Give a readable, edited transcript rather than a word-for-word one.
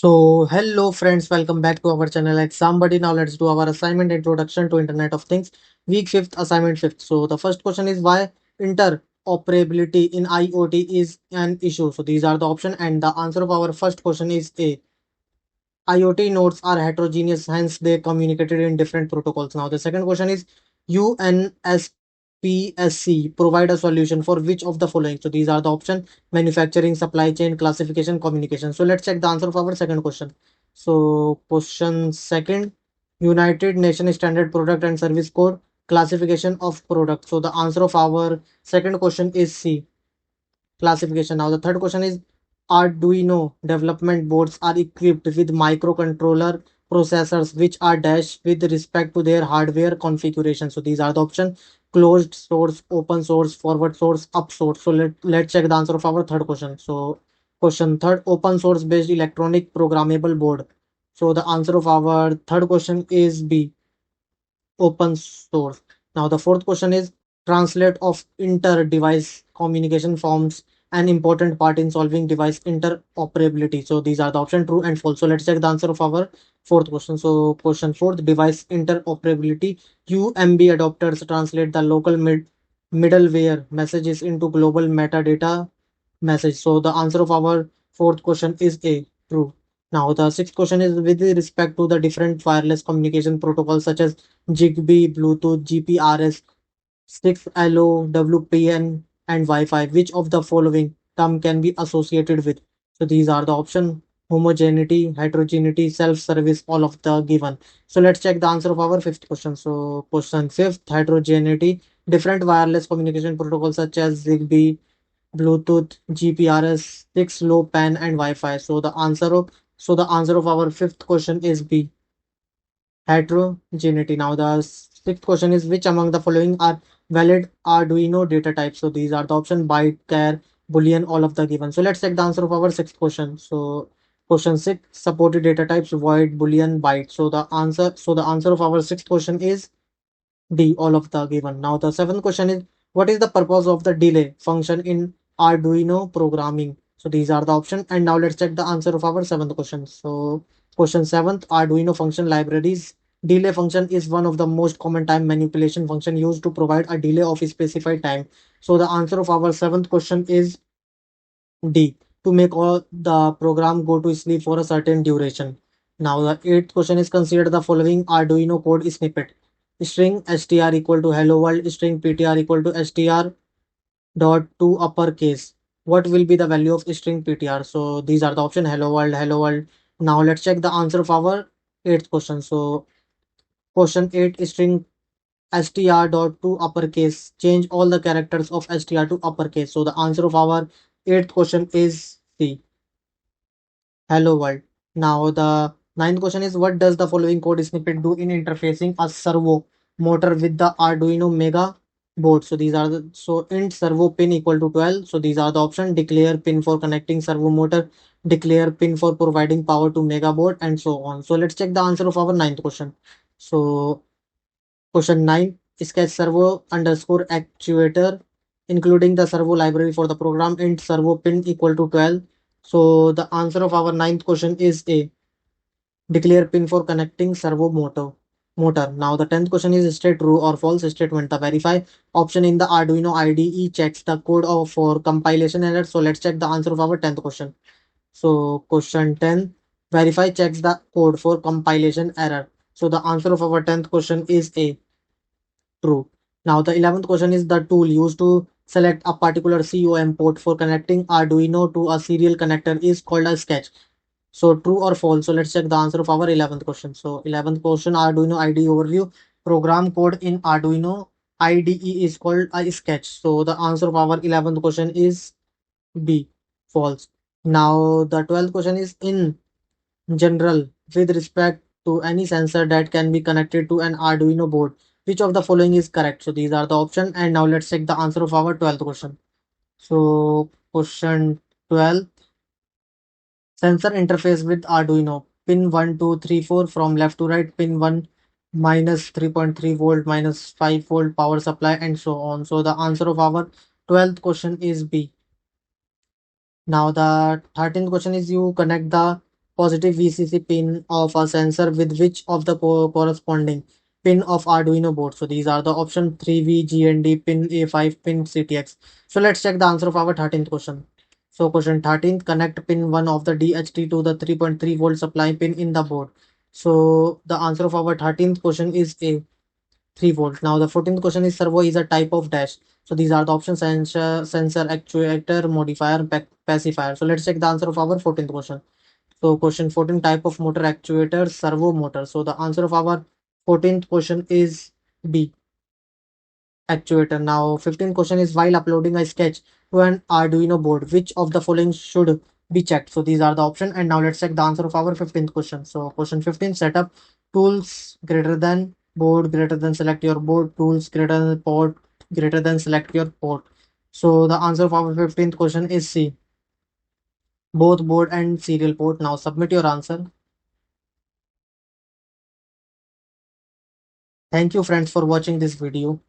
Hello friends, welcome back to our channel Exam Buddy. Now let's do our assignment introduction to Internet of Things, week 5th, assignment 5th. So the first question is why interoperability in IoT is an issue. So these are the option and the answer of our first question is A. IoT nodes are heterogeneous, hence they communicated in different protocols. Now the second question is UNSPSC provide a solution for which of the following? So these are the option: manufacturing, supply chain, classification, communication. So let's check the answer of our second question. So question second, United Nations Standard Product and Service Code, classification of product. So the answer of our second question is C, classification. Now the third question is Arduino development boards are equipped with microcontroller processors which are dash with respect to their hardware configuration. So these are the option: closed source, open source, forward source, up source. So let's check the answer of our third question. So question third, open source based electronic programmable board. So the answer of our third question is B, open source. Now the fourth question is translate of inter-device communication forms an important part in solving device interoperability. So these are the option true and false. So let's check the answer of our fourth question. So question fourth, device interoperability. UMB adapters translate the local middleware messages into global metadata message. So the answer of our fourth question is A, true. Now the sixth question is with respect to the different wireless communication protocols such as Zigbee, Bluetooth, GPRS, 6LO, WPN, and Wi-Fi. Which of the following term can be associated with? So these are the option: homogeneity, heterogeneity, self-service, all of the given. So let's check the answer of our fifth question. So question fifth, heterogeneity, different wireless communication protocols such as Zigbee, Bluetooth, GPRS, 6LoWPAN, and Wi-Fi. So the answer of our fifth question is B, heterogeneity. Now the sixth question is which among the following are valid Arduino data types? So these are the option: byte, char, boolean, all of the given. So let's check the answer of our sixth question. So question six, supported data types: void, boolean, byte. So the answer of our sixth question is D, all of the given. Now the seventh question is what is the purpose of the delay function in Arduino programming? So these are the options. And now let's check the answer of our seventh question. So question seventh, Arduino function libraries. Delay function is one of the most common time manipulation function used to provide a delay of a specified time. So the answer of our seventh question is D, to make all the program go to sleep for a certain duration. Now the eighth question is consider the following Arduino code snippet. String str equal to hello world, string ptr equal to str dot to uppercase. What will be the value of string ptr? So these are the option: hello world, hello world. Now let's check the answer of our eighth question. So question 8, string str dot to uppercase, change all the characters of str to uppercase. So the answer of our eighth question is C, hello world. Now the ninth question is what does the following code snippet do in interfacing a servo motor with the Arduino Mega board? So these are the int servo pin equal to 12. So these are the option: declare pin for connecting servo motor, declare pin for providing power to Mega board, and so on. So let's check the answer of our ninth question. So question 9, sketch servo underscore actuator, including the servo library for the program int servo pin equal to 12. So the answer of our ninth question is A, declare pin for connecting servo motor. Now the 10th question is state true or false statement. The verify option in the Arduino IDE checks the code for compilation error. So let's check the answer of our 10th question. So question 10, verify checks the code for compilation error. So the answer of our 10th question is A, true. Now the 11th question is the tool used to select a particular COM port for connecting Arduino to a serial connector is called a sketch. So true or false? So let's check the answer of our 11th question. So 11th question, Arduino IDE overview. Program code in Arduino IDE is called a sketch. So the answer of our 11th question is B, false. Now the 12th question is in general, with respect to any sensor that can be connected to an Arduino board, which of the following is correct? So these are the options. And now let's check the answer of our 12th question. So question 12, sensor interface with Arduino. Pin 1, 2, 3, 4 from left to right. Pin 1 minus 3.3 volt minus 5 volt power supply and so on. So the answer of our 12th question is B. Now the 13th question is you connect the positive VCC pin of a sensor with which of the corresponding pin of Arduino board? So these are the option 3V, GND, pin A5, pin CTX. So let's check the answer of our 13th question. So question 13th, connect pin 1 of the DHT to the 3.3 volt supply pin in the board. So the answer of our 13th question is A, 3 volt. Now the 14th question is servo is a type of dash. So these are the options sensor, actuator, modifier, pacifier. So let's check the answer of our 14th question. So question 14, type of motor actuator, servo motor. So the answer of our 14th question is B, actuator. Now 15th question is while uploading a sketch to an Arduino board, which of the following should be checked? So these are the option, and now let's check the answer of our 15th question. So question 15, setup tools greater than board greater than select your board, tools greater than port greater than select your port. So the answer of our 15th question is C, both board and serial port. Now submit your answer. Thank you friends for watching this video.